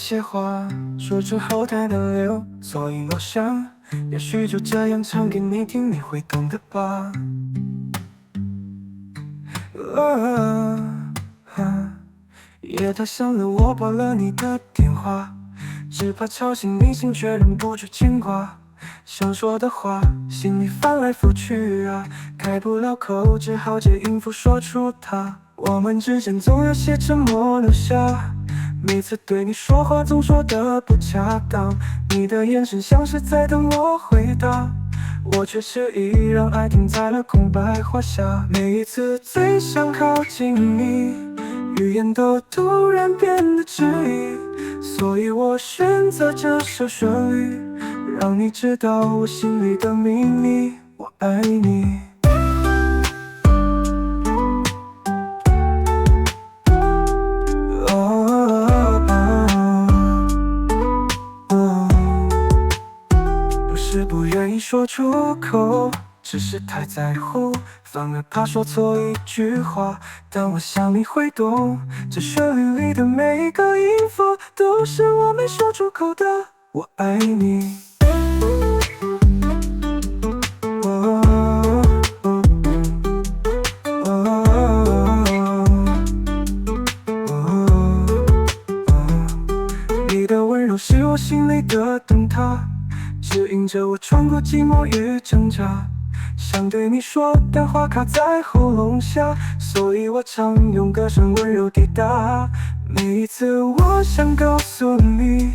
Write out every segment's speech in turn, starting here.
些话说出后太难留，所以我想，也许就这样唱给你听，你会懂的吧。夜太响了，我拨了你的电话，只怕吵醒你醒，却忍不住牵挂。想说的话，心里翻来覆去啊，开不了口，只好借音符说出它。我们之间总有些沉默留下，每次对你说话总说得不恰当，你的眼神像是在等我回答，我却迟疑，让爱停在了空白画下。每一次最想靠近你，语言都突然变得迟疑，所以我选择这首旋律，让你知道我心里的秘密，我爱你。不是不愿意说出口，只是太在乎，反而怕说错一句话。但我想你会懂，这旋律里的每一个音符，都是我没说出口的我爱你。你的温柔是我心里的灯塔，指引着我穿过寂寞与挣扎。想对你说，但话卡在喉咙下，所以我常用歌声温柔抵达。每一次我想告诉你，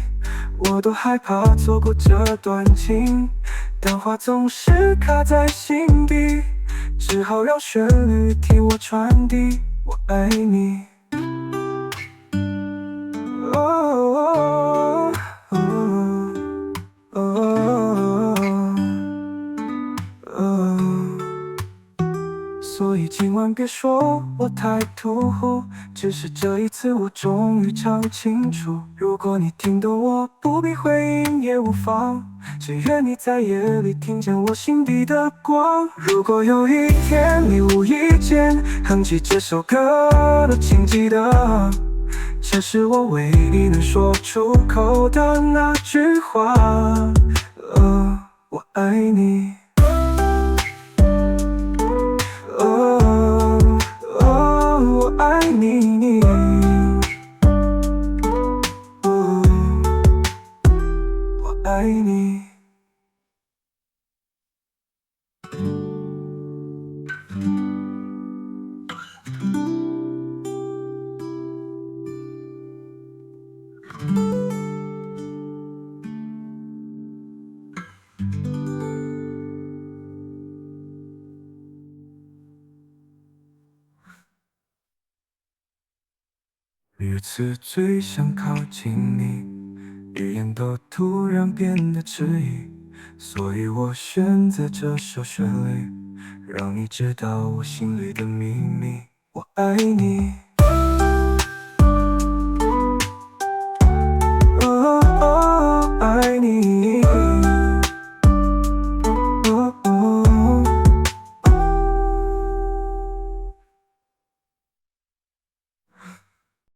我都害怕错过这段情，但话总是卡在心底，只好让旋律替我传递我爱你。所以今晚别说我太突兀，只是这一次我终于唱清楚。如果你听懂我，不必回应也无妨，只愿你在夜里听见我心底的光。如果有一天你无意间哼起这首歌，请记得，这是我唯一能说出口的那句话。我爱你。我爱你。我爱你。日子最想靠近你，语言都突然变得迟疑，所以我选择这首旋律，让你知道我心里的秘密，我爱你。